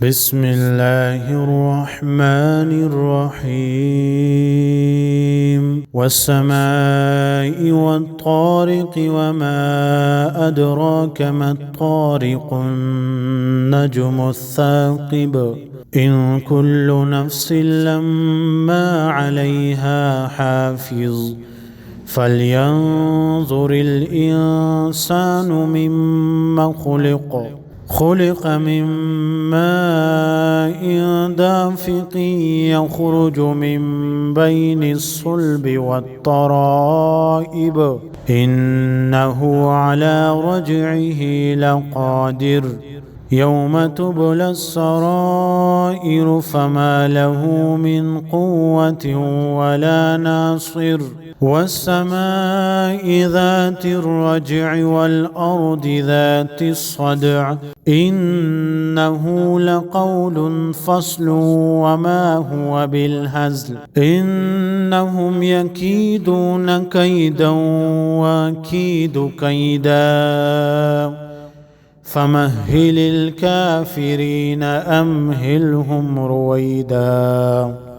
بسم الله الرحمن الرحيم والسماء والطارق وما أدراك ما الطارق النجم الثاقب إن كل نفس لما عليها حافظ فلينظر الإنسان مما خلق من ماء دافق يخرج من بين الصلب والترائب إنه على رجعه لقادر يوم تبلى السرائر فما له من قوة ولا ناصر والسماء ذات الرجع والأرض ذات الصدع إنه لقول فصل وما هو بالهزل إنهم يكيدون كيدا وأكيد كيدا فمهل الكافرين أمهلهم رويدا.